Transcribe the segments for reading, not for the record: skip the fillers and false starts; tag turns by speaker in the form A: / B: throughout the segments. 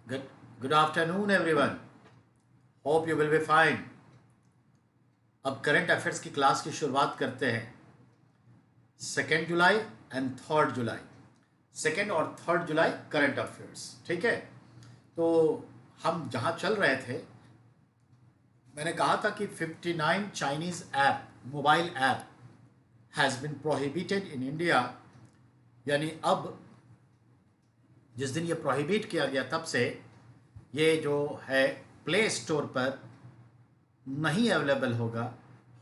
A: Good, good afternoon everyone. Hope you will be fine. अब current affairs की class की शुरुआत करते हैं. 2 जुलाई एंड 3 जुलाई, 2 और 3 जुलाई करंट अफेयर्स. ठीक है, तो हम जहाँ चल रहे थे, मैंने कहा था कि 59 Chinese app, mobile app has been prohibited in India. यानी अब जिस दिन ये प्रोहिबिट किया गया तब से ये जो है प्ले स्टोर पर नहीं अवेलेबल होगा.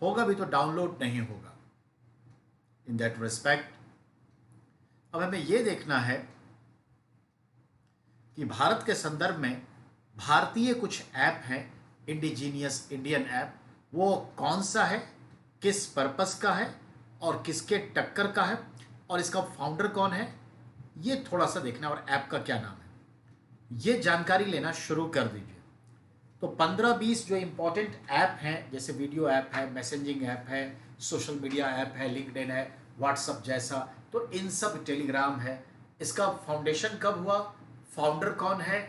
A: होगा भी तो डाउनलोड नहीं होगा. इन दैट रिस्पेक्ट अब हमें ये देखना है कि भारत के संदर्भ में भारतीय कुछ ऐप हैं, इंडिजीनियस इंडियन ऐप. वो कौन सा है, किस पर्पस का है और किसके टक्कर का है और इसका फाउंडर कौन है, ये थोड़ा सा देखना. और ऐप का क्या नाम है, ये जानकारी लेना शुरू कर दीजिए. तो 15-20 जो इम्पोर्टेंट ऐप हैं, जैसे वीडियो ऐप है, मैसेजिंग ऐप है, सोशल मीडिया ऐप है, लिंक्डइन है, व्हाट्सअप जैसा, तो इन सब, टेलीग्राम है. इसका फाउंडेशन कब हुआ, फाउंडर कौन है,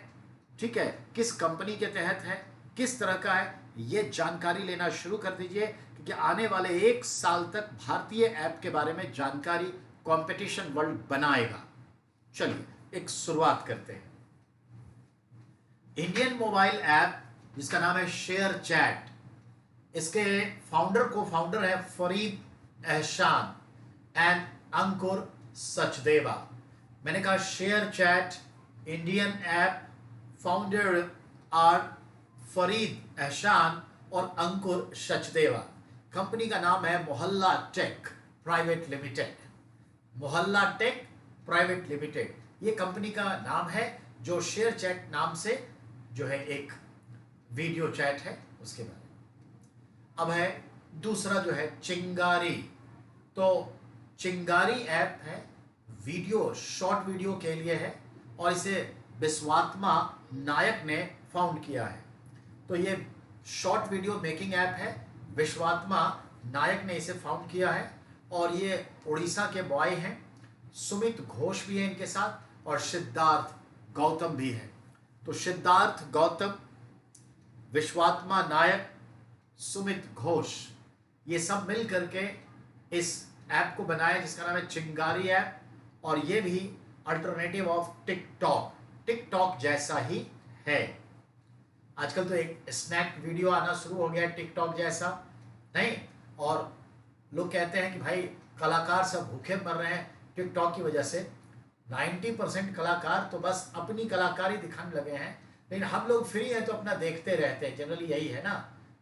A: ठीक है, किस कंपनी के तहत है, किस तरह का है, ये जानकारी लेना शुरू कर दीजिए. क्योंकि आने वाले 1 साल तक भारतीय ऐप के बारे में जानकारी कंपटीशन वर्ल्ड बनाएगा. चलिए एक शुरुआत करते हैं. इंडियन मोबाइल ऐप जिसका नाम है शेयर चैट, इसके फाउंडर है फरीद एहसान एंड अंकुर सचदेवा. मैंने कहा ShareChat Indian app, founder are Farid Ehsan और अंकुर सचदेवा. कंपनी का नाम है Mohalla Tech Private Limited. Mohalla Tech Private Limited ये कंपनी का नाम है, जो शेयर चैट नाम से जो है एक वीडियो चैट है उसके बारे में. अब है दूसरा जो है चिंगारी. तो चिंगारी ऐप है, वीडियो, शॉर्ट वीडियो के लिए है और इसे विश्वात्मा नायक ने फाउंड किया है. तो ये शॉर्ट वीडियो मेकिंग ऐप है, विश्वात्मा नायक ने इसे फाउंड किया है और ये उड़ीसा के बॉय हैं. सुमित घोष भी है इनके साथ और सिद्धार्थ गौतम भी है. तो सिद्धार्थ गौतम, विश्वात्मा नायक, सुमित घोष, ये सब मिल करके इस ऐप को बनाया जिसका नाम है चिंगारी ऐप. और ये भी अल्टरनेटिव ऑफ टिकटॉक जैसा ही है. आजकल तो एक स्नैक वीडियो आना शुरू हो गया है टिकटॉक जैसा, नहीं? और लोग कहते हैं कि भाई कलाकार सब भूखे मर रहे हैं टिकटॉक की वजह से. 90% कलाकार तो बस अपनी कलाकारी दिखाने लगे हैं, लेकिन हम लोग फ्री हैं तो अपना देखते रहते हैं. जनरली यही है ना.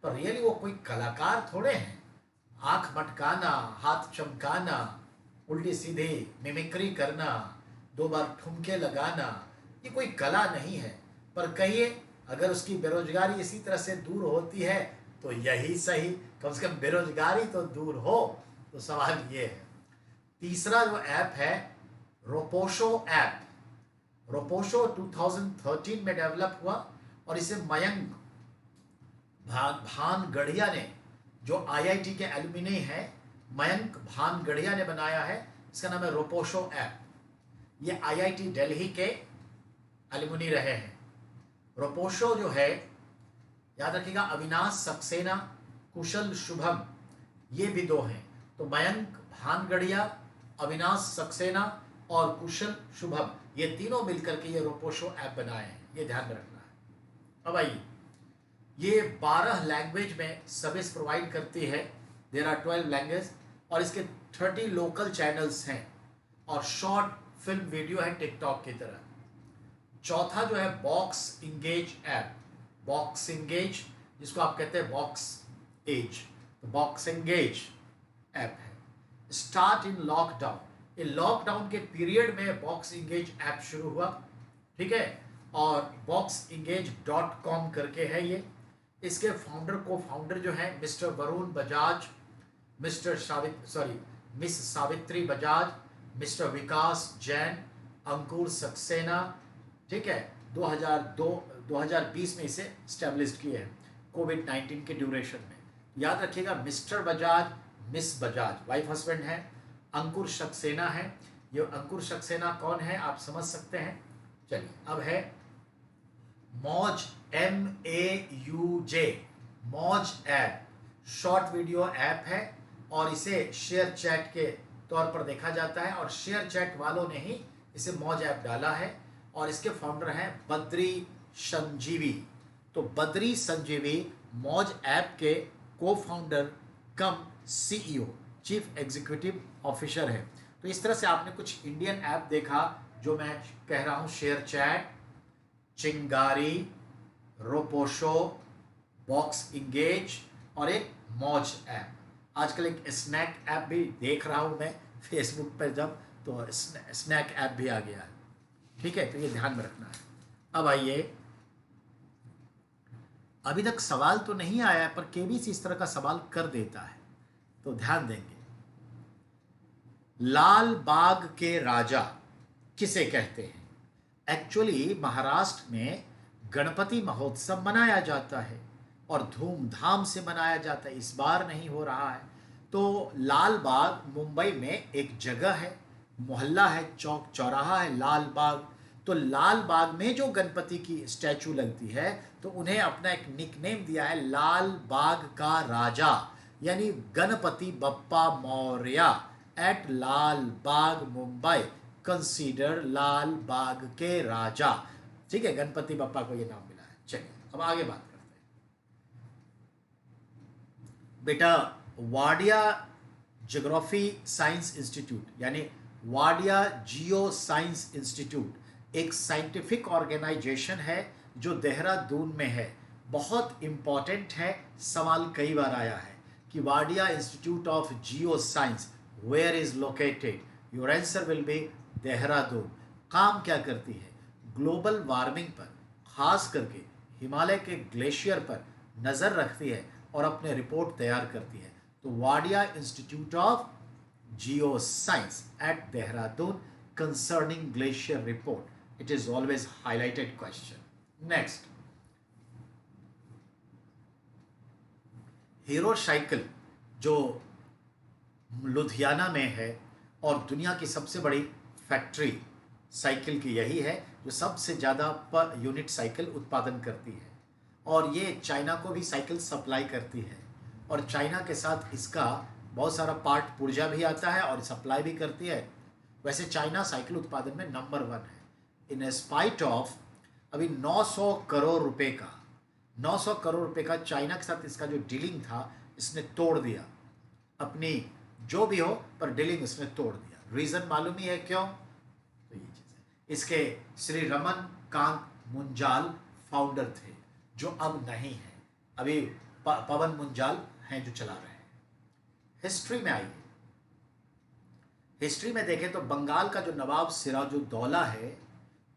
A: पर रियली वो कोई कलाकार थोड़े हैं. आंख मटकाना, हाथ चमकाना, उल्टी सीधी मिमिक्री करना, 2 बार ठुमके लगाना, ये कोई कला नहीं है. पर कहिए, अगर उसकी बेरोजगारी इसी तरह से दूर होती है तो यही सही, कम से कम बेरोजगारी तो दूर हो. तो सवाल ये है. तीसरा जो ऐप है रोपोशो ऐप. रोपोशो 2013 में डेवलप हुआ और इसे मयंक भानगढ़िया ने, जो आईआईटी के एलुमिनी है, मयंक भानगढ़िया ने बनाया है. इसका नाम है रोपोशो ऐप. ये आईआईटी दिल्ली के एलुमिनी रहे हैं. रोपोशो जो है, याद रखिएगा, अविनाश सक्सेना, कुशल शुभम, ये भी 2 हैं. तो मयंक भानगढ़िया, अविनाश सक्सेना और कुशल शुभम, ये तीनों मिलकर के ये रोपोशो ऐप बनाए हैं. ये ध्यान रखना है. अब आइए, ये 12 लैंग्वेज में सर्विस प्रोवाइड करती है. देयर आर 12 लैंग्वेज और इसके 30 लोकल चैनल्स हैं और शॉर्ट फिल्म वीडियो है टिकटॉक की तरह. चौथा जो है box engage app. Box engage, जिसको आप कहते हैं बॉक्स एज, तो बॉक्स इंगेज ऐप है. स्टार्ट इन लॉकडाउन, ये लॉकडाउन के पीरियड में बॉक्स इंगेज ऐप शुरू हुआ. ठीक है, और boxengage.com करके है ये. इसके फाउंडर जो है mister Varun Bajaj, miss Savitri Bajaj, mister Vikas Jain, Ankur Saxena. ठीक है, 2020 में इसे स्टैब्लिश किए हैं कोविड-19 के ड्यूरेशन में. याद रखिएगा, mister Bajaj, miss Bajaj wife husband है, अंकुर सक्सेना है. ये अंकुर सक्सेना कौन है आप समझ सकते हैं. चलिए, अब है मौज, MAUJ, मौज ऐप शॉर्ट वीडियो ऐप है और इसे शेयर चैट के तौर पर देखा जाता है और शेयर चैट वालों ने ही इसे मौज ऐप डाला है और इसके फाउंडर हैं बद्री संजीवी। तो बद्री संजीवी मौज ऐप के को फाउंडर कम CEO, चीफ एग्जीक्यूटिव ऑफिसर है। तो इस तरह से आपने कुछ इंडियन ऐप देखा जो मैं कह रहा हूं, शेयर चैट, चिंगारी, रोपोशो, बॉक्स इंगेज और एक मौज ऐप। आजकल एक स्नैक ऐप भी देख रहा हूं मैं फेसबुक पर, जब तो स्नैक ऐप भी आ गया है। ठीक है, तो ये ध्यान में रखना है। अब आइए, अभी तक सवाल तो नहीं आया है पर केबीसी इस तरह का सवाल कर देता है, तो ध्यान देंगे। लाल बाग के राजा किसे कहते हैं? एक्चुअली महाराष्ट्र में गणपति महोत्सव मनाया जाता है और धूमधाम से मनाया जाता है, इस बार नहीं हो रहा है। तो लाल बाग मुंबई में एक जगह है, मोहल्ला है, चौक चौराहा है लाल बाग। तो लाल बाग में जो गणपति की स्टैचू लगती है तो उन्हें अपना एक निकनेम दिया है लाल बाग का राजा, यानी गणपति बप्पा मौर्य एट लाल बाग मुंबई, कंसीडर लाल बाग के राजा। ठीक है, गणपति बप्पा को ये नाम मिला है। चलिए अब आगे बात करते हैं। बेटा, वाडिया ज्योग्राफी साइंस इंस्टीट्यूट यानी वाडिया जियो साइंस इंस्टीट्यूट एक साइंटिफिक ऑर्गेनाइजेशन है जो देहरादून में है। बहुत इंपॉर्टेंट है, सवाल कई बार आया है कि Wadia institute of geo science where is located? Your answer will be Dehradun. काम क्या करती है? ग्लोबल वार्मिंग पर, खास करके हिमालय के ग्लेशियर पर नज़र रखती है और अपने रिपोर्ट तैयार करती है। तो Wadia institute of geo science at Dehradun concerning glacier report, it is always highlighted question. Next, Hero cycle जो लुधियाना में है और दुनिया की सबसे बड़ी फैक्ट्री साइकिल की यही है जो सबसे ज़्यादा पर यूनिट साइकिल उत्पादन करती है और ये चाइना को भी साइकिल सप्लाई करती है और चाइना के साथ इसका बहुत सारा पार्ट पुर्जा भी आता है और सप्लाई भी करती है। वैसे चाइना साइकिल उत्पादन में नंबर 1 है। इन स्पाइट ऑफ अभी 900 करोड़ रुपए का 900 करोड़ रुपए का चाइना के साथ इसका जो डीलिंग था इसने तोड़ दिया। अपनी जो भी हो पर डीलिंग इसने तोड़ दिया। रीज़न मालूम ही है क्यों? तो ये चीज़ है। इसके श्री रमन कांत मुंजाल फाउंडर थे जो अब नहीं है, अभी पवन मुंजाल हैं जो चला रहे हैं। हिस्ट्री में आइए, हिस्ट्री में देखें तो बंगाल का जो नवाब सिराजुद्दौला है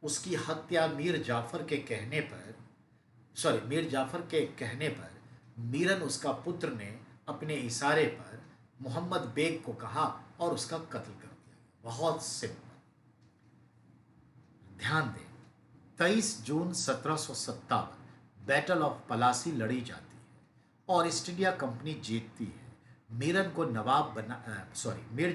A: उसकी हत्या मीर जाफर के कहने पर मीरन उसका पुत्र ने अपने इशारे पर मोहम्मद बेग को कहा और उसका कत्ल कर दिया। बहुत सिंपल, ध्यान दें। 23 जून 1757 बैटल ऑफ पलासी लड़ी जाती है और ईस्ट इंडिया कंपनी जीतती है। मीर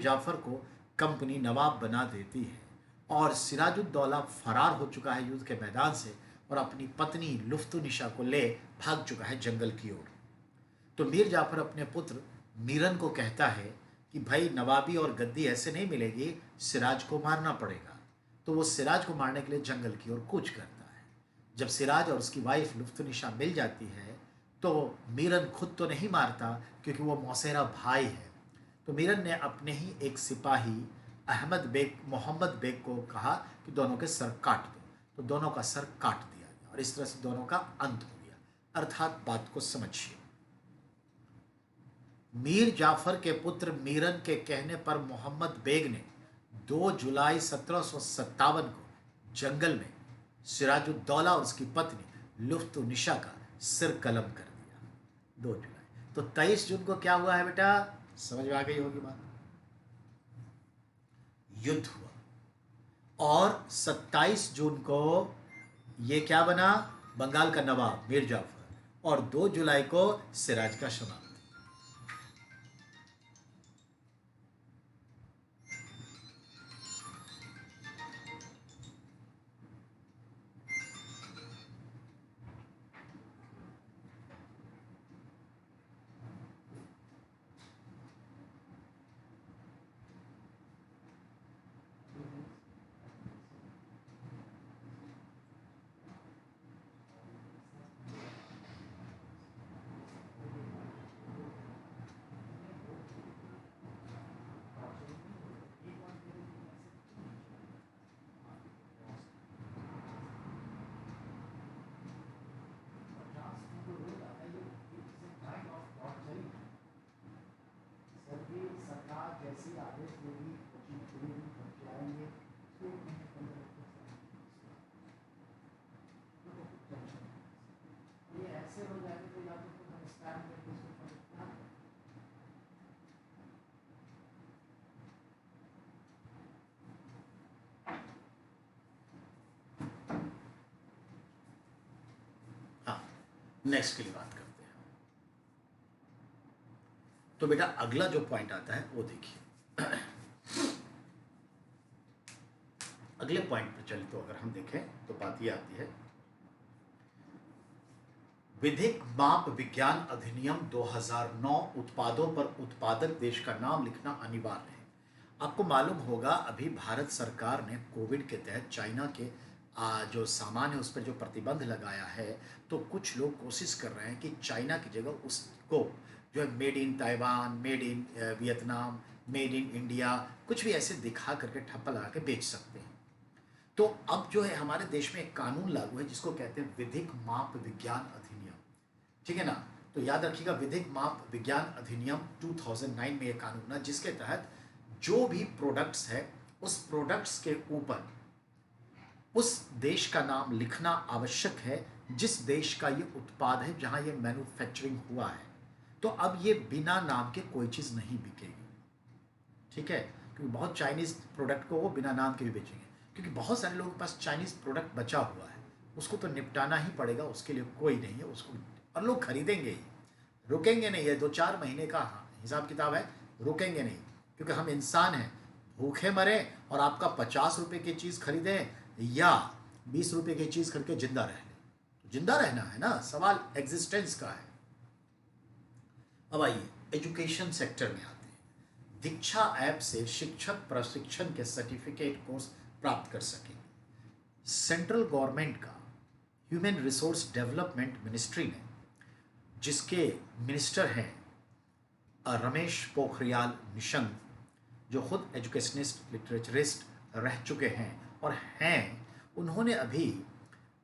A: जाफर को कंपनी नवाब बना देती है और सिराजुद्दौला फरार हो चुका है युद्ध के मैदान से और अपनी पत्नी लुफ्तुनिशा को ले भाग चुका है जंगल की ओर। तो मीर जाफर अपने पुत्र मीरन को कहता है कि भाई नवाबी और गद्दी ऐसे नहीं मिलेगी, सिराज को मारना पड़ेगा। तो वो सिराज को मारने के लिए जंगल की ओर कूच करता है। जब सिराज और उसकी वाइफ लुफ्तुनिशा मिल जाती है तो मीरन खुद तो नहीं मारता क्योंकि वो मौसेरा भाई है। तो मीरन ने अपने ही एक सिपाही मोहम्मद बेग को कहा कि दोनों के सर काट दो। तो दोनों का सर काट दिया गया और इस तरह से दोनों का अंत हो गया। अर्थात बात को समझिए, मीर जाफर के पुत्र मीरन के कहने पर मोहम्मद बेग ने 2 जुलाई 1757 को जंगल में सिराजुद्दौला और उसकी पत्नी लुफ्तुनिशा का सिर कलम कर दिया। 2 जुलाई। तो 23 जून को क्या हुआ है बेटा? समझ में आ गई होगी बात। युद्ध हुआ और 27 जून को ये क्या बना? बंगाल का नवाब मीर जाफर। और 2 जुलाई को सिराज का समाप्ति। नेक्स्ट के लिए बात करते हैं। तो बेटा अगला जो पॉइंट आता है वो देखिए। अगले पॉइंट पर चले तो अगर हम देखें तो बात ये आती है, विधिक माप विज्ञान अधिनियम 2009 उत्पादों पर उत्पादक देश का नाम लिखना अनिवार्य है। आपको मालूम होगा अभी भारत सरकार ने कोविड के तहत चाइना के जो सामान है उस पर जो प्रतिबंध लगाया है, तो कुछ लोग कोशिश कर रहे हैं कि चाइना की जगह उसको जो है made in Taiwan, made in Vietnam, made in India, कुछ भी ऐसे दिखा करके ठप्पा लगा के बेच सकते हैं। तो अब जो है हमारे देश में एक कानून लागू है जिसको कहते हैं विधिक माप विज्ञान अधिनियम, ठीक है ना। तो याद रखिएगा विधिक माप विज्ञान अधिनियम 2009 में एक कानून है जिसके तहत जो भी प्रोडक्ट्स है उस प्रोडक्ट्स के ऊपर उस देश का नाम लिखना आवश्यक है जिस देश का ये उत्पाद है, जहां ये मैन्युफैक्चरिंग हुआ है। तो अब ये बिना नाम के कोई चीज नहीं बिकेगी, ठीक है, क्योंकि बहुत चाइनीज प्रोडक्ट को वो बिना नाम के भी बेचेंगे, क्योंकि बहुत सारे लोगों के पास चाइनीज प्रोडक्ट बचा हुआ है, उसको तो निपटाना ही पड़ेगा, उसके लिए कोई नहीं है उसको, और लोग खरीदेंगे ही, रुकेंगे नहीं। ये 2-4 महीने का हिसाब किताब है, रुकेंगे नहीं, क्योंकि हम इंसान हैं, भूखे मरे और आपका 50 रुपए की चीज़ खरीदें या 20 रुपए की चीज़ खरीद के जिंदा रह लें, तो जिंदा रहना है ना, सवाल एग्जिस्टेंस का है। अब आइए एजुकेशन सेक्टर में आते हैं। दीक्षा ऐप से शिक्षक प्रशिक्षण के सर्टिफिकेट कोर्स प्राप्त कर सकेंगे। सेंट्रल गवर्नमेंट का ह्यूमन रिसोर्स डेवलपमेंट मिनिस्ट्री ने, जिसके मिनिस्टर हैं रमेश पोखरियाल निशंक, जो खुद एजुकेशनिस्ट लिटरेचरिस्ट रह चुके हैं और हैं, उन्होंने अभी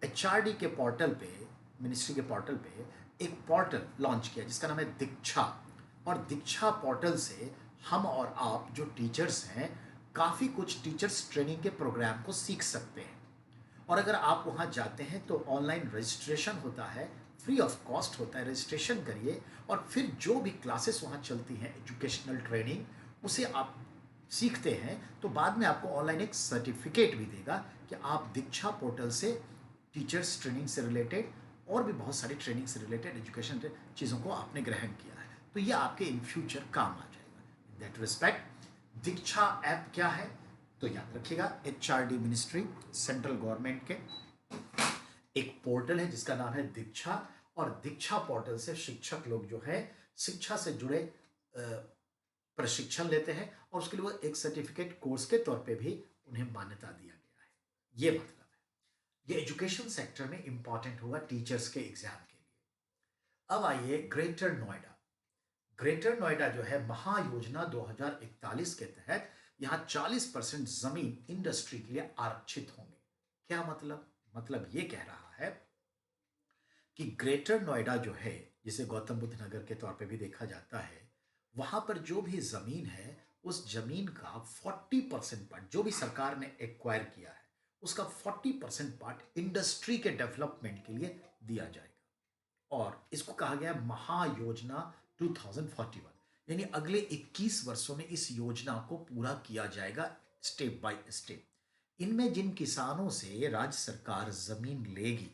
A: एचआरडी के पोर्टल पे, मिनिस्ट्री के पोर्टल पे एक पोर्टल लॉन्च किया जिसका नाम है दीक्षा। और दीक्षा पोर्टल से हम और आप जो टीचर्स हैं काफ़ी कुछ टीचर्स ट्रेनिंग के प्रोग्राम को सीख सकते हैं। और अगर आप वहाँ जाते हैं तो ऑनलाइन रजिस्ट्रेशन होता है, फ्री ऑफ कॉस्ट होता है, रजिस्ट्रेशन करिए और फिर जो भी क्लासेस वहाँ चलती हैं एजुकेशनल ट्रेनिंग उसे आप सीखते हैं, तो बाद में आपको ऑनलाइन एक सर्टिफिकेट भी देगा कि आप दीक्षा पोर्टल से टीचर्स ट्रेनिंग से रिलेटेड और भी बहुत सारी ट्रेनिंग से रिलेटेड एजुकेशन चीज़ों को आपने ग्रहण किया है, तो ये आपके इन फ्यूचर काम आ जाएगा। In that respect Diksha app क्या है, तो याद रखिएगा एचआरडी मिनिस्ट्री सेंट्रल गवर्नमेंट के एक पोर्टल है जिसका नाम है दीक्षा, और दीक्षा पोर्टल से शिक्षक लोग जो है शिक्षा से जुड़े प्रशिक्षण लेते हैं और उसके लिए वो एक सर्टिफिकेट कोर्स के तौर पे भी उन्हें मान्यता दिया गया है। ये मतलब है ये एजुकेशन सेक्टर में इंपॉर्टेंट होगा टीचर्स के एग्जाम के लिए। अब आइए ग्रेटर नोएडा। ग्रेटर नोएडा जो है महायोजना 2041 के तहत यहाँ 40% जमीन इंडस्ट्री के लिए आरक्षित होंगे। क्या मतलब ये कह रहा है कि ग्रेटर नोएडा जो है, जिसे गौतम बुद्ध नगर के तौर पे भी देखा जाता है, वहां पर जो भी जमीन है उस जमीन का 40% पार्ट जो भी सरकार ने एक्वायर किया है उसका 40% पार्ट इंडस्ट्री के डेवलपमेंट के लिए दिया जाएगा। और इसको कहा गया महायोजना 2041, यानी अगले 21 वर्षों में इस योजना को पूरा किया जाएगा स्टेप बाय स्टेप। इनमें जिन किसानों से राज्य सरकार जमीन लेगी,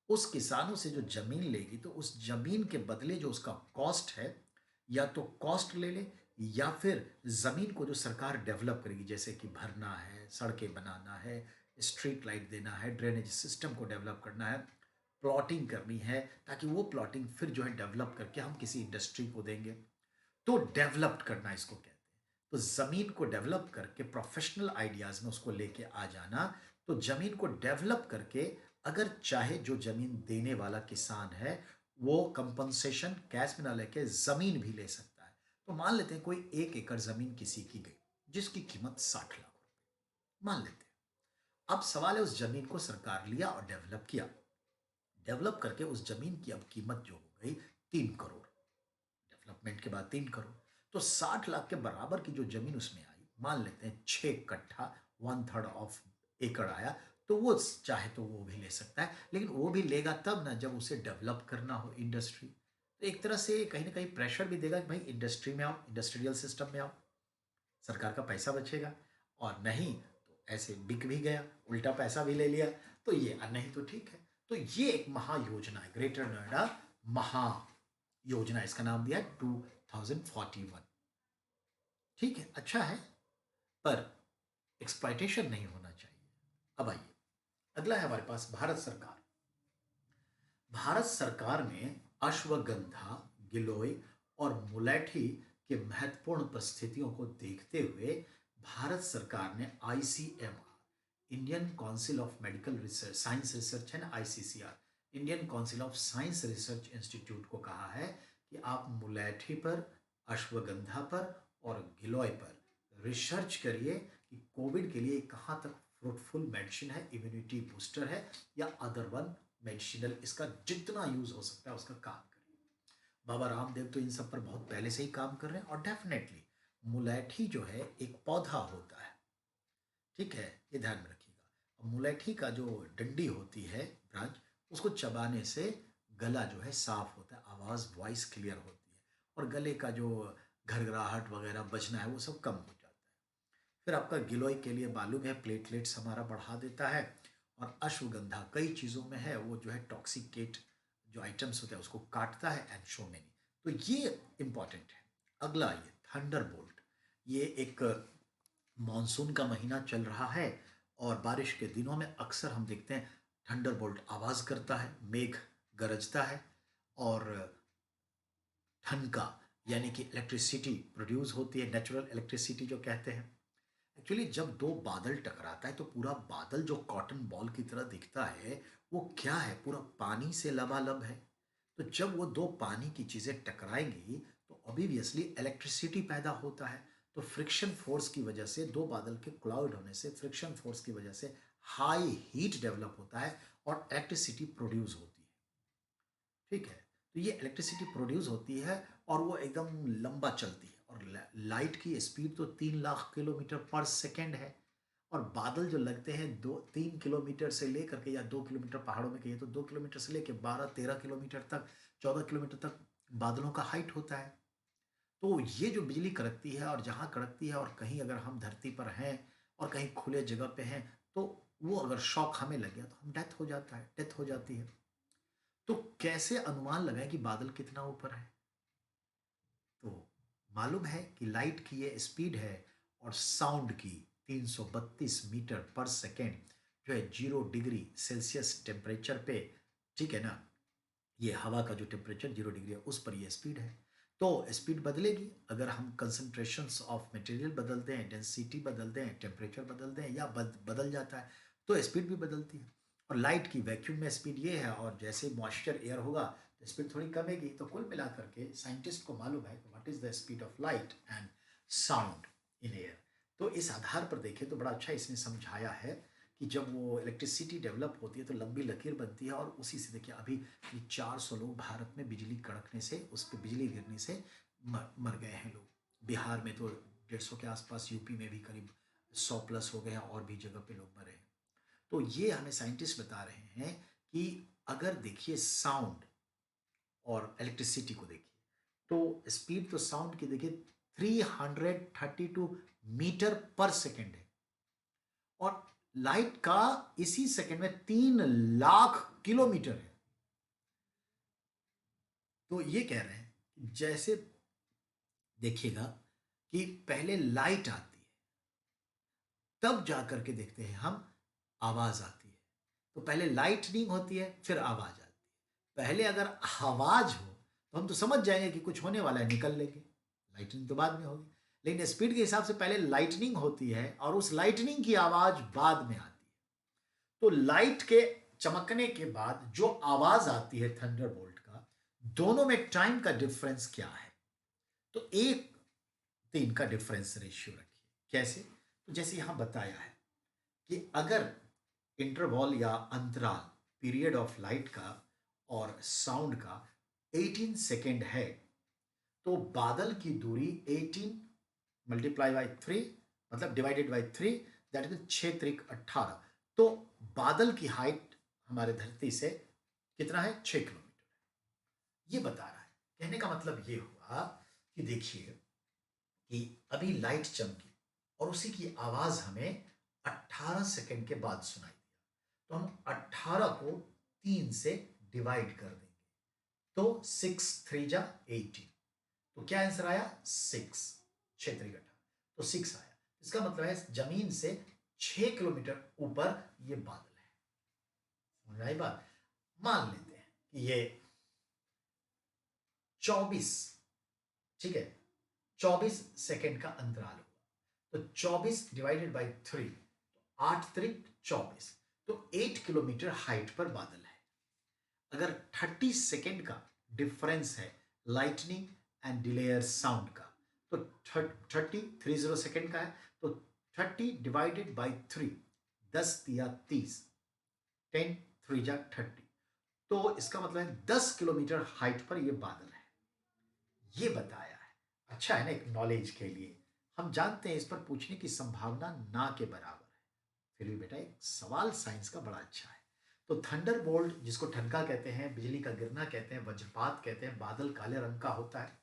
A: उस किसानों से जो जमीन लेगी तो उस जमीन के बदले जो उसका कॉस्ट है, या तो कॉस्ट ले ले या फिर जमीन को जो सरकार डेवलप करेगी, जैसे कि भरना है, सड़कें बनाना है, स्ट्रीट लाइट देना है, ड्रेनेज सिस्टम को डेवलप करना है, प्लॉटिंग करनी है, ताकि वो प्लॉटिंग फिर जो है डेवलप करके हम किसी इंडस्ट्री को देंगे। तो डेवलप्ड करना इसको कहते हैं। तो जमीन को डेवलप करके प्रोफेशनल आइडियाज में उसको लेके आ जाना, तो जमीन को डेवलप करके अगर चाहे जो जमीन देने वाला किसान है वो कंपनसेशन कैश में ना लेके जमीन भी ले सकता है। तो मान लेते हैं कोई 1 एकड़ जमीन किसी की गई जिसकी कीमत 60 लाख रुपए मान लेते हैं। अब सवाल है उस जमीन को सरकार लिया और डेवलप किया, डेवलप करके उस जमीन की अब कीमत जो हो गई 3 करोड़, डेवलपमेंट के बाद 3 करोड़, तो 60 लाख के बराबर की जो जमीन उसमें आई, मान लेते हैं 6 कट्ठा 1/3 ऑफ एकड़ आया, तो वो चाहे तो वो भी ले सकता है, लेकिन वो भी लेगा तब ना जब उसे डेवलप करना हो इंडस्ट्री। तो एक तरह से कहीं ना कहीं प्रेशर भी देगा कि भाई इंडस्ट्री में आओ, इंडस्ट्रियल सिस्टम में आओ, सरकार का पैसा बचेगा, और नहीं तो ऐसे बिक भी गया, उल्टा पैसा भी ले लिया, तो ये नहीं तो ठीक है। तो ये एक महायोजना है, ग्रेटर नोएडा महायोजना, इसका नाम दिया है 2041। ठीक है, अच्छा है, पर एक्सप्लॉयटेशन नहीं होना चाहिए। अब आइए, अगला है हमारे पास भारत सरकार। भारत सरकार ने अश्वगंधा, गिलोय और मुलैठी के महत्वपूर्ण परिस्थितियों को देखते हुए भारत सरकार ने ICMR, Indian council of medical research science research है ना, ICCR, Indian council of science research institute को कहा है कि आप मुलैठी पर, अश्वगंधा पर और गिलोय पर रिसर्च करिए कि कोविड के लिए कहाँ तक फ्रूटफुल मेडिसिन है, इम्यूनिटी बूस्टर है या अदर वन मेडिसिनल, इसका जितना यूज हो सकता है उसका काम करिए। बाबा रामदेव तो इन सब पर बहुत पहले से ही काम कर रहे हैं, और डेफिनेटली मुलैठी जो है एक पौधा होता है, ठीक है, ये ध्यान में रखिएगा। मुलैठी का जो डंडी होती है, ब्रांच, उसको चबाने से गला जो है साफ होता है, आवाज़ वॉइस क्लियर होती है, और गले का जो घरघराहट वगैरह बजना है वो सब कम हो जाता है। फिर आपका गिलोय के लिए मालूम है, प्लेटलेट्स हमारा बढ़ा देता है, और अश्वगंधा कई चीज़ों में है, वो जो है टॉक्सिकेट जो आइटम्स होते हैं उसको काटता है, एंड शो मेनी। तो ये इंपॉर्टेंट है। अगला ये थंडरबोल्ट, ये एक मॉनसून का महीना चल रहा है, और बारिश के दिनों में अक्सर हम देखते हैं थंडरबोल्ट आवाज़ करता है, मेघ गरजता है, और ठनका, यानी कि इलेक्ट्रिसिटी प्रोड्यूस होती है, नेचुरल इलेक्ट्रिसिटी जो कहते हैं। एक्चुअली जब दो बादल टकराता है तो पूरा बादल जो कॉटन बॉल की तरह दिखता है, वो क्या है, पूरा पानी से लबालब है। तो जब वो दो पानी की चीज़ें टकराएंगी तो ऑब्वियसली इलेक्ट्रिसिटी पैदा होता है। तो फ्रिक्शन फोर्स की वजह से, दो बादल के क्लाउड होने से फ्रिक्शन फोर्स की वजह से हाई हीट डेवलप होता है और इलेक्ट्रिसिटी प्रोड्यूस होती है। ठीक है, तो ये इलेक्ट्रिसिटी प्रोड्यूस होती है और वो एकदम लंबा चलती है, और लाइट की स्पीड तो 3 लाख किलोमीटर पर सेकेंड है। और बादल जो लगते हैं 2-3 किलोमीटर से लेकर के, या 2 किलोमीटर पहाड़ों में कहिए तो 2 किलोमीटर से लेकर 12-13 किलोमीटर तक, 14 किलोमीटर तक बादलों का हाइट होता है। तो ये जो बिजली कड़कती है, और जहाँ कड़कती है, और कहीं अगर हम धरती पर हैं और कहीं खुले जगह पे हैं, तो वो अगर शॉक हमें लग गया तो हम डेथ हो जाती है। तो कैसे अनुमान लगाएं कि बादल कितना ऊपर है? तो मालूम है कि लाइट की ये स्पीड है, और साउंड की 332 मीटर पर सेकेंड, जो है 0 डिग्री सेल्सियस टेम्परेचर पे, ठीक है ना, ये हवा का जो टेम्परेचर 0 डिग्री है उस पर ये स्पीड है। तो स्पीड बदलेगी अगर हम कंसंट्रेशंस ऑफ मटेरियल बदलते हैं, डेंसिटी बदलते हैं, टेम्परेचर बदलते हैं, या बदल जाता है तो स्पीड भी बदलती है। और लाइट की वैक्यूम में स्पीड ये है, और जैसे मॉइस्चर एयर होगा तो स्पीड थोड़ी कमेगी। तो कुल मिलाकर के साइंटिस्ट को मालूम है what is the speed of light and sound in air. तो इस आधार पर देखें तो बड़ा अच्छा इसने समझाया है कि जब वो इलेक्ट्रिसिटी डेवलप होती है तो लंबी लकीर बनती है, और उसी से देखिए अभी ये 400 लोग भारत में बिजली कड़कने से, उस पर बिजली गिरने से मर गए हैं लोग। बिहार में तो 150 के आसपास, यूपी में भी करीब 100 प्लस हो गए हैं, और भी जगह पे लोग मरे हैं। तो ये हमें साइंटिस्ट बता रहे हैं कि अगर देखिए साउंड और इलेक्ट्रिसिटी को देखिए, तो स्पीड तो साउंड की देखिए 332 मीटर पर सेकेंड है, और लाइट का इसी सेकंड में 3 लाख किलोमीटर है। तो ये कह रहे हैं जैसे देखिएगा कि पहले लाइट आती है, तब जाकर के देखते हैं हम आवाज आती है। तो पहले लाइटनिंग होती है, फिर आवाज आती है। पहले अगर आवाज हो तो हम तो समझ जाएंगे कि कुछ होने वाला है, निकल लेंगे। लाइटनिंग तो बाद में होगी, लेकिन स्पीड के हिसाब से पहले लाइटनिंग होती है, और उस लाइटनिंग की आवाज बाद में आती है। तो लाइट के चमकने के बाद जो आवाज आती है थंडरबोल्ट का, दोनों में टाइम का डिफरेंस क्या है? तो 1-3 का डिफरेंस रेशियो रखिए। कैसे? तो जैसे यहां बताया है कि अगर इंटरवॉल या अंतराल, पीरियड ऑफ लाइट का और साउंड का 18 सेकेंड है, तो बादल की दूरी 18 मल्टीप्लाई बाई 3, मतलब डिवाइडेड बाई 3, दैट इज 6 3 18। तो बादल की हाइट हमारे धरती से कितना है? 6 किलोमीटर। ये बता रहा है। कहने का मतलब ये हुआ कि देखिए कि अभी लाइट चमकी, और उसी की आवाज हमें 18 सेकंड के बाद सुनाई दिया। तो हम 18 को 3 से डिवाइड कर देंगे तो 6 3 जा 18। तो क्या आंसर आया? 6। 6 3 तो 6 आया। इसका मतलब है जमीन से 6 किलोमीटर ऊपर ये बादल है। समझ आई बात? मान लेते हैं कि ये 24, ठीक है, 24 सेकेंड का अंतराल हुआ, तो 24 डिवाइडेड बाई 3, तो 8 3 24, तो 8 किलोमीटर हाइट पर बादल है। अगर 30 सेकेंड का डिफरेंस है लाइटनिंग एंड डिलेयर साउंड का, तो 30 सेकेंड का है, तो 30 डिवाइडेड बाई 3, 10 या 30, 10 3 जा 30, तो इसका मतलब है 10 किलोमीटर हाइट पर यह बादल है। ये बताया है। अच्छा है ना, एक नॉलेज के लिए। हम जानते हैं इस पर पूछने की संभावना ना के बराबर है, फिर भी बेटा एक सवाल साइंस का बड़ा अच्छा है। तो थंडर बोल्ट, जिसको ठनका कहते हैं, बिजली का गिरना कहते हैं, वज्रपात कहते हैं, बादल काले रंग का होता है।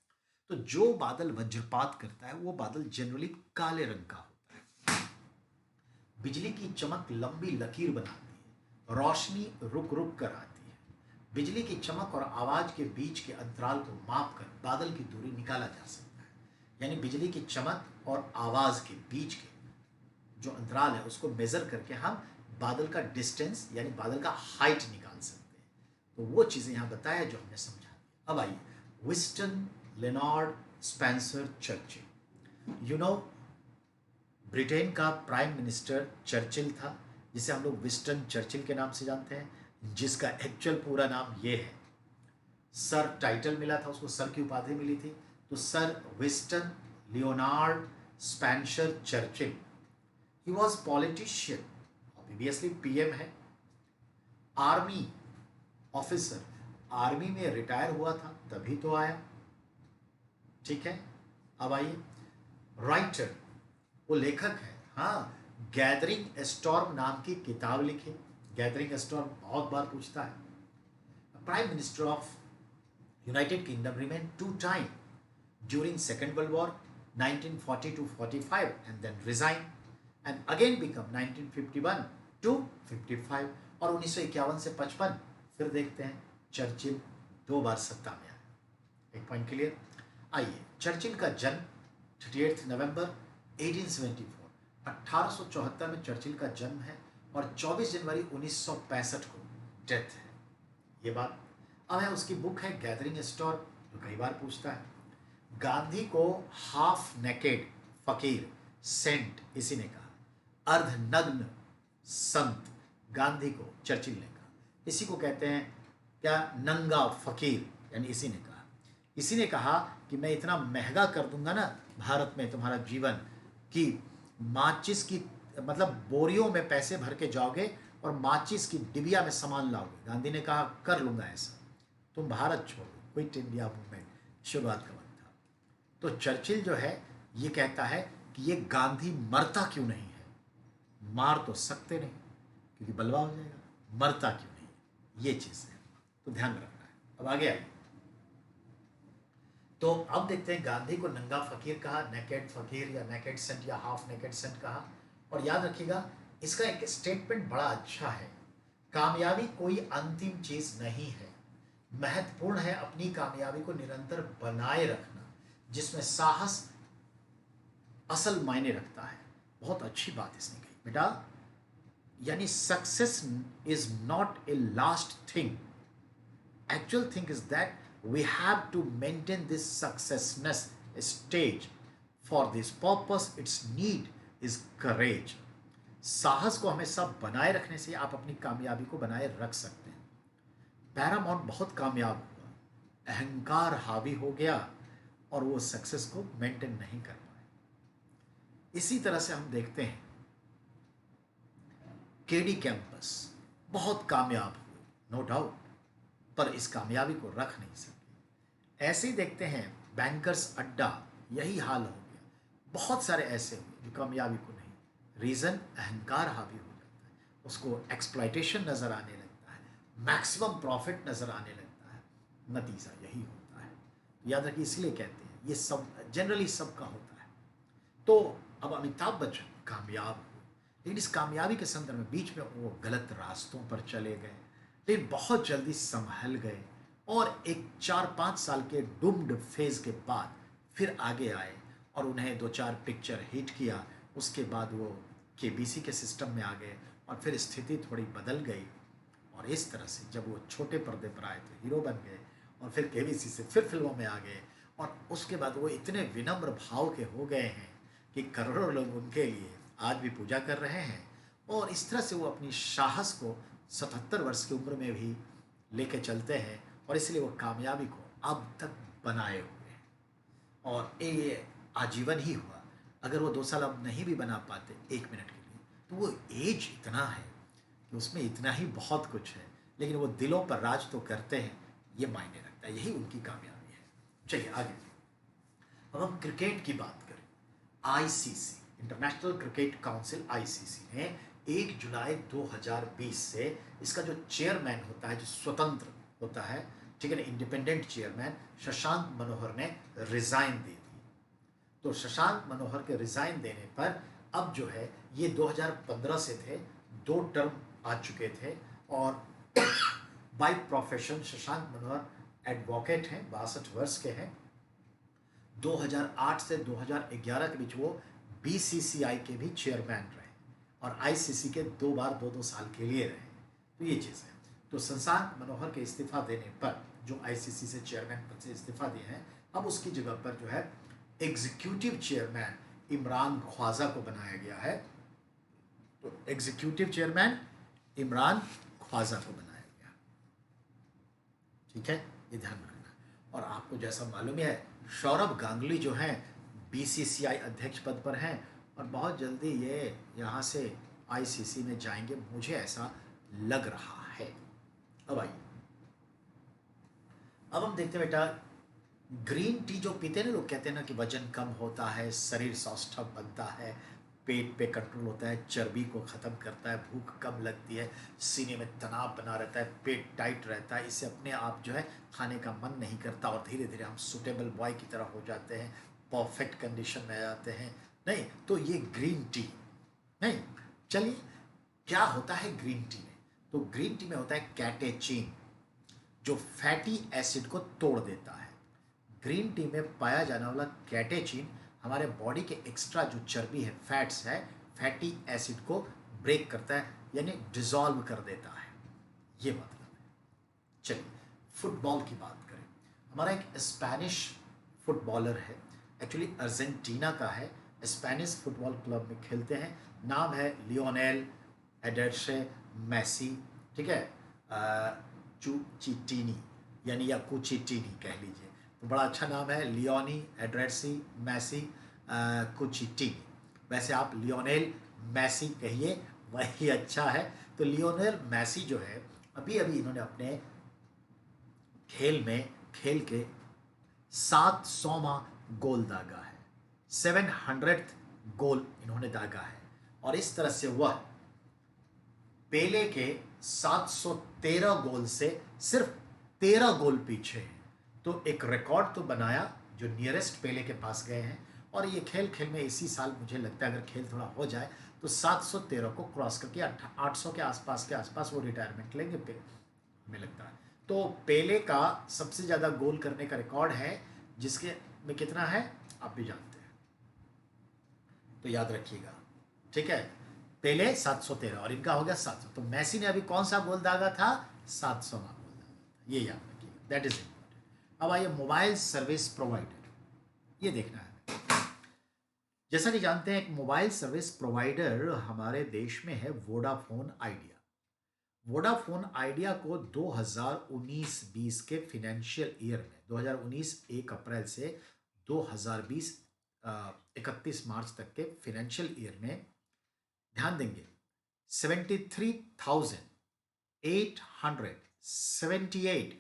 A: तो जो बादल वज्रपात करता है वो बादल जनरली काले रंग का होता है। बिजली की चमक लंबी लकीर बनाती है, रोशनी रुक रुक कर आती है। बिजली की चमक और आवाज के बीच के अंतराल को मापकर बादल की दूरी निकाला जा सकता है। यानी बिजली की चमक और आवाज के बीच के जो अंतराल है उसको मेजर करके हम बादल का डिस्टेंस यानी बादल का हाइट निकाल सकते हैं। तो वो चीजें यहां बताया जो हमने समझा दिया। अब आइए, Winston Leonard Spencer Churchill. You know, Britain का प्राइम मिनिस्टर चर्चिल था, जिसे हम लोग विंस्टन चर्चिल के नाम से जानते हैं, जिसका एक्चुअल पूरा नाम ये है। सर टाइटल मिला था उसको, सर की उपाधि मिली थी, तो sir Winston Leonard Spencer Churchill. He was politician, obviously PM है, आर्मी ऑफिसर, आर्मी में रिटायर हुआ था तभी तो आया, ठीक है। अब आइए, राइटर, वो लेखक है, हाँ, गैदरिंग स्टॉर्म नाम की किताब लिखी। गैदरिंग स्टॉर्म बहुत बार पूछता है। Prime minister of United kingdom remain 2 time during second world war 1940-45 and then resign and again become 1951 to 55 और 1951 से 55 फिर देखते हैं। चर्चिल 2 बार सत्ता में आया। एक पॉइंट क्लियर। आइए, चर्चिल का जन्म 38 नवंबर 1874, 1874 में चर्चिल का जन्म है और 24 जनवरी 1965 को डेथ है। ये बात। अब है उसकी बुक है गैदरिंग स्टॉर्म, जो कई बार पूछता है। गांधी को हाफ नेकेड फकीर सेंट इसी ने कहा। अर्धनग्न संत गांधी को चर्चिल ने कहा। इसी को कहते हैं क्या, नंगा फकीर, यानी इसी ने कहा। इसी ने कहा कि मैं इतना महंगा कर दूंगा ना भारत में तुम्हारा जीवन, कि माचिस की मतलब बोरियों में पैसे भर के जाओगे और माचिस की डिबिया में सामान लाओगे। गांधी ने कहा कर लूंगा ऐसा, तुम भारत छोड़ो। क्विट इंडिया मूवमेंट शुरुआत का वक्त था। तो चर्चिल जो है ये कहता है कि ये गांधी मरता क्यों नहीं है। मार तो सकते नहीं क्योंकि बलवा हो जाएगा, मरता क्यों नहीं, ये चीज है, तो ध्यान रखना है। अब आगे आइए, तो अब देखते हैं गांधी को नंगा फकीर कहा, नेकेड फकीर या नेकेड सेंट या हाफ नेकेड सेंट कहा। और याद रखिएगा इसका एक स्टेटमेंट बड़ा अच्छा है, कामयाबी कोई अंतिम चीज नहीं है, महत्वपूर्ण है अपनी कामयाबी को निरंतर बनाए रखना, जिसमें साहस असल मायने रखता है। बहुत अच्छी बात इसने कही बेटा, यानी success is not a last thing, actual thing is that we have to maintain this successness stage. For this purpose its need is courage. साहस को हमेशा बनाए रखने से आप अपनी कामयाबी को बनाए रख सकते हैं। पैरामाउंट बहुत कामयाब हुआ, अहंकार हावी हो गया और वो सक्सेस को मेंटेन नहीं कर पाए। इसी तरह से हम देखते हैं केडी कैंपस बहुत कामयाब हुए, नो डाउट, पर इस कामयाबी को रख नहीं सके। ऐसे ही देखते हैं बैंकर्स अड्डा, यही हाल हो गया। बहुत सारे ऐसे हुए जो कामयाबी को नहीं, रीजन अहंकार हावी हो जाता है, उसको एक्सप्लॉयटेशन नजर आने लगता है, मैक्सिमम प्रॉफिट नजर आने लगता है, नतीजा यही होता है। याद रखिए, इसलिए कहते हैं ये सब जनरली सबका होता है। तो अब अमिताभ बच्चन कामयाब हुए, लेकिन इस कामयाबी के संदर्भ में बीच में वो गलत रास्तों पर चले गए, लेकिन बहुत जल्दी संभल गए और एक 4-5 साल के डूम्ड फेज के बाद फिर आगे आए और उन्हें 2-4 पिक्चर हिट किया। उसके बाद वो केबीसी के सिस्टम में आ गए और फिर स्थिति थोड़ी बदल गई और इस तरह से जब वो छोटे पर्दे पर आए तो हीरो बन गए और फिर केबीसी से फिर फिल्मों में आ गए और उसके बाद वो इतने विनम्र भाव के हो गए हैं कि करोड़ों लोग उनके लिए आज भी पूजा कर रहे हैं और इस तरह से वो अपनी साहस को 77 वर्ष की उम्र में भी लेके चलते हैं और इसलिए वो कामयाबी को अब तक बनाए हुए हैं और ये आजीवन ही हुआ। अगर वो 2 साल अब नहीं भी बना पाते 1 मिनट के लिए तो वो एज इतना है कि उसमें इतना ही बहुत कुछ है, लेकिन वो दिलों पर राज तो करते हैं, ये मायने रखता है, यही उनकी कामयाबी है। चलिए आगे, अब हम क्रिकेट की बात करें। ICC, international cricket council, ICC ने 1 जुलाई 2020 से इसका जो चेयरमैन होता है, जो स्वतंत्र होता है, ठीक है ना, इंडिपेंडेंट चेयरमैन शशांक मनोहर ने रिजाइन दे दी। तो शशांक मनोहर के रिजाइन देने पर अब जो है ये 2015 से थे, 2 टर्म आ चुके थे और by profession Shashank Manohar advocate हैं, 62 वर्ष के हैं। 2008 से 2011 के बीच वो बीसीसीआई के भी चेयरमैन रहे और आईसीसी के 2 बार 2-2 साल के लिए रहे। तो ये चीज़ है। तो शशांक मनोहर के इस्तीफा देने पर, जो आईसीसी से चेयरमैन पद से इस्तीफा दिए हैं, अब उसकी जगह पर जो है एग्जीक्यूटिव चेयरमैन इमरान ख्वाजा को बनाया गया है। तो एग्जीक्यूटिव चेयरमैन इमरान ख्वाजा को बनाया गया, ठीक है, ये ध्यान रखना। और आपको जैसा मालूम है, सौरभ गांगुली जो हैं बीसीसीआई अध्यक्ष पद पर हैं और बहुत जल्दी ये यहाँ से आईसीसी में जाएंगे, मुझे ऐसा लग रहा है। अब आइए, अब हम देखते हैं बेटा, ग्रीन टी जो पीते हैं ना लोग, कहते हैं ना कि वजन कम होता है, शरीर सौष्ठव बनता है, पेट पे कंट्रोल होता है, चर्बी को ख़त्म करता है, भूख कम लगती है, सीने में तनाव बना रहता है, पेट टाइट रहता है, इससे अपने आप जो है खाने का मन नहीं करता और धीरे धीरे हम सूटेबल बॉय की तरह हो जाते हैं, परफेक्ट कंडीशन में आ जाते हैं। नहीं तो ये ग्रीन टी नहीं। चलिए, क्या होता है ग्रीन टी में? तो ग्रीन टी में होता है कैटेचिन, जो फैटी एसिड को तोड़ देता है। ग्रीन टी में पाया जाने वाला कैटेचिन हमारे बॉडी के एक्स्ट्रा जो चर्बी है, फैट्स है, फैटी एसिड को ब्रेक करता है, यानी डिसॉल्व कर देता है, ये मतलब है। चलिए, फुटबॉल की बात करें। हमारा एक स्पेनिश फुटबॉलर है, एक्चुअली अर्जेंटीना का है, स्पेनिश फुटबॉल क्लब में खेलते हैं, नाम है लियोनेल एंड्रेस मेसी, ठीक है, चुचिटिनी यानी या कुचिटिनी कह लीजिए, तो बड़ा अच्छा नाम है, लियोनी एड्रेसी मैसी कुचिटिनी। वैसे आप लियोनेल मैसी कहिए, वही अच्छा है। तो लियोनेल मैसी जो है, अभी अभी इन्होंने अपने खेल के 700वां गोल दागा है, 700th गोल इन्होंने दागा है और इस तरह से वह पेले के 713 गोल से सिर्फ 13 गोल पीछे है। तो एक रिकॉर्ड तो बनाया जो नियरेस्ट पेले के पास गए हैं और ये खेल में इसी साल मुझे लगता है अगर खेल थोड़ा हो जाए तो 713 को क्रॉस करके 800 के आसपास वो रिटायरमेंट लेंगे हमें लगता है। तो पेले का सबसे ज़्यादा गोल करने का रिकॉर्ड है, जिसके में कितना है आप भी जानते हैं, तो याद रखिएगा, ठीक है। पेले 713 और इनका हो गया 700। तो मेसी ने अभी कौन सा गोल दागा था? 700वां गोल दागा था, ये याद रखिएगा, दैट इज इम्पोर्टेंट। अब आइए मोबाइल सर्विस प्रोवाइडर, ये देखना है। जैसा कि जानते हैं, एक मोबाइल सर्विस प्रोवाइडर हमारे देश में है वोडाफोन आइडिया। वोडाफोन आइडिया को 2019-20 के फिनेंशियल ईयर में, 2019 1 अप्रैल से 2020 31 मार्च तक के फिनेंशियल ईयर में, ध्यान देंगे, 73,878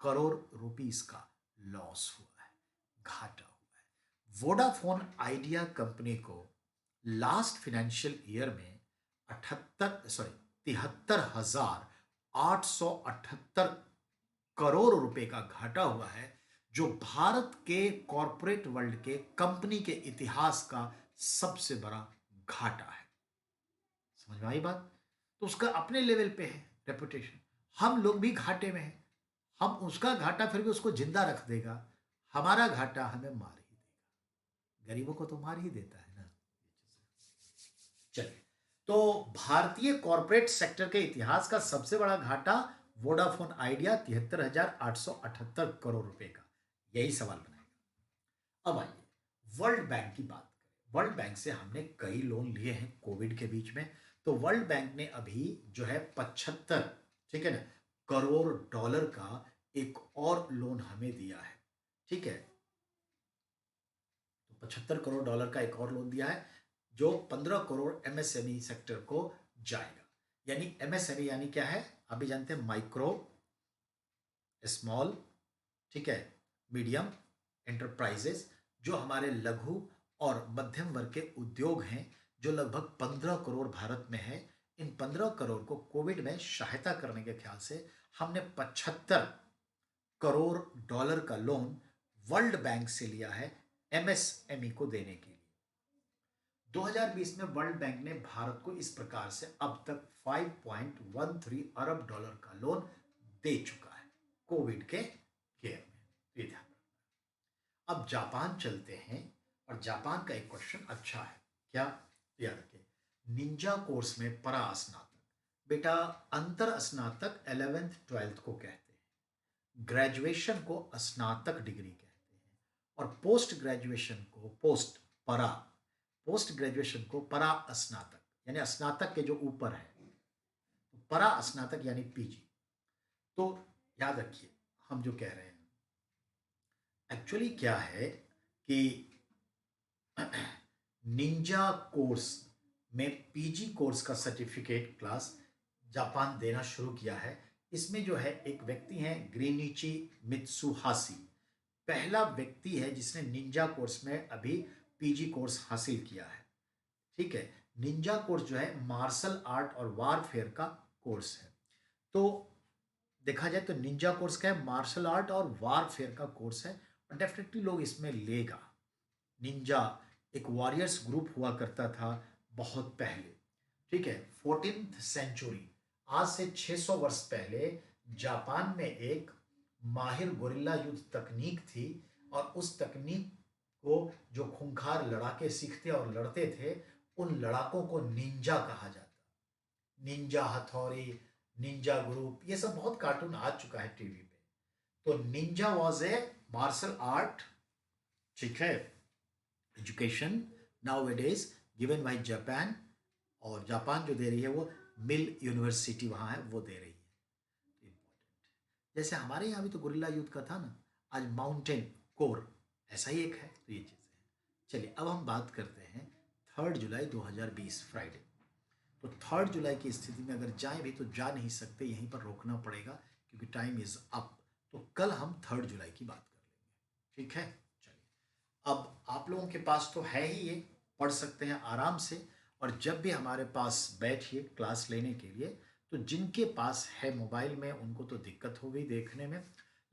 A: करोड़ रुपीस का लॉस हुआ है, घाटा हुआ है। वोडाफोन आइडिया कंपनी को लास्ट फिनेंशियल ईयर में 73,878 करोड़ रुपए का घाटा हुआ है, जो भारत के कॉरपोरेट वर्ल्ड के कंपनी के इतिहास का सबसे बड़ा घाटा है। समझ में आई बात? तो उसका अपने लेवल पे है रेपुटेशन, हम लोग भी घाटे में हैं, हम उसका घाटा फिर भी उसको जिंदा रख देगा, हमारा घाटा हमें मार ही देगा। गरीबों को तो मार ही देता है ना। चलिए, तो भारतीय कॉरपोरेट सेक्टर के इतिहास का सबसे बड़ा घाटा वोडाफोन आइडिया 73,878 करोड़ रुपए का, यही सवाल बनाएगा। अब आइए वर्ल्ड बैंक की बात करें। वर्ल्ड बैंक से हमने कई लोन लिए हैं कोविड के बीच में, तो वर्ल्ड बैंक ने अभी जो है 75, ठीक है ना, करोड़ डॉलर का एक और लोन हमें दिया है। ठीक है, तो 75 करोड़ डॉलर का एक और लोन दिया है, जो 15 करोड़ एमएसएमई सेक्टर को जाएगा। यानी एमएसएमई यानी क्या है, अभी जानते हैं, माइक्रो, स्मॉल, ठीक है, मीडियम एंटरप्राइजेस, जो हमारे लघु और मध्यम वर्ग के उद्योग हैं, जो लगभग 15 करोड़ भारत में है। इन 15 करोड़ को कोविड में सहायता करने के ख्याल से हमने 75 करोड़ डॉलर का लोन वर्ल्ड बैंक से लिया है एमएसएमई को देने के लिए। 2020 में वर्ल्ड बैंक ने भारत को इस प्रकार से अब तक 5.13 अरब डॉलर का लोन दे चुका है कोविड के केयर में। ये ध्यान रखना। अब जापान चलते हैं, और जापान का एक क्वेश्चन अच्छा है, क्या, याद रखिए, निंजा कोर्स में परा स्नातक, बेटा अंतर स्नातक 11th 12th को कहते हैं, ग्रेजुएशन को स्नातक डिग्री कहते हैं, और पोस्ट ग्रेजुएशन को पोस्ट ग्रेजुएशन को परा स्नातक, यानी स्नातक के जो ऊपर है, तो परा स्नातक यानी पीजी। तो याद रखिए हम जो कह रहे हैं, एक्चुअली क्या है कि निंजा कोर्स में पीजी कोर्स का सर्टिफिकेट क्लास जापान देना शुरू किया है। इसमें जो है एक व्यक्ति हैं ग्रीनिची मित्सुहासी, पहला व्यक्ति है जिसने निंजा कोर्स में अभी पीजी कोर्स हासिल किया है। ठीक है, निंजा कोर्स जो है मार्शल आर्ट और वारफेयर का कोर्स है। तो देखा जाए तो निंजा कोर्स क्या है, मार्शल आर्ट और वारफेयर का कोर्स है, और डेफिनेटली लोग इसमें लेगा। निंजा एक वॉरियर्स ग्रुप हुआ करता था बहुत पहले, ठीक है, 14th सेंचुरी, आज से 600 वर्ष पहले जापान में एक माहिर गोरिल्ला युद्ध तकनीक थी, और उस तकनीक को जो खूंखार लड़ाके सीखते और लड़ते थे, उन लड़ाकों को निंजा कहा जाता। निंजा हथौड़ी, निंजा ग्रुप, ये सब बहुत कार्टून आ चुका है टीवी पे। तो ninja was a martial art, ठीक है, education now it is given by Japan, और जापान जो दे रही है वो मिल यूनिवर्सिटी वहां है, वो दे रही है। इंपॉर्टेंट, जैसे हमारे यहाँ भी तो गुरिल्ला युद्ध का था ना, आज माउंटेन कोर ऐसा ही एक है। तो ये चीज़ें हैं। चलिए अब हम बात करते हैं 3 जुलाई 2020 फ्राइडे। तो 3 जुलाई की स्थिति में अगर जाएं भी तो जा नहीं सकते, यहीं पर रोकना पड़ेगा क्योंकि टाइम इज अप। तो कल हम 3 जुलाई की बात कर लेंगे, ठीक है। चलिए, अब आप लोगों के पास तो है ही, ये पढ़ सकते हैं आराम से, और जब भी हमारे पास बैठिए क्लास लेने के लिए, तो जिनके पास है मोबाइल में उनको तो दिक्कत हो गई देखने में,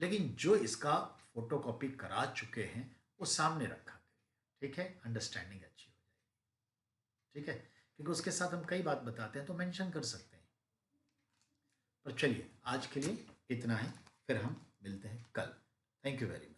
A: लेकिन जो इसका फोटो कॉपी करा चुके हैं वो सामने रखा करिए, ठीक है, अंडरस्टैंडिंग अच्छी हो जाएगी, ठीक है, क्योंकि उसके साथ हम कई बात बताते हैं तो मेंशन कर सकते हैं। पर चलिए आज के लिए इतना ही, फिर हम मिलते हैं कल। Thank you very much.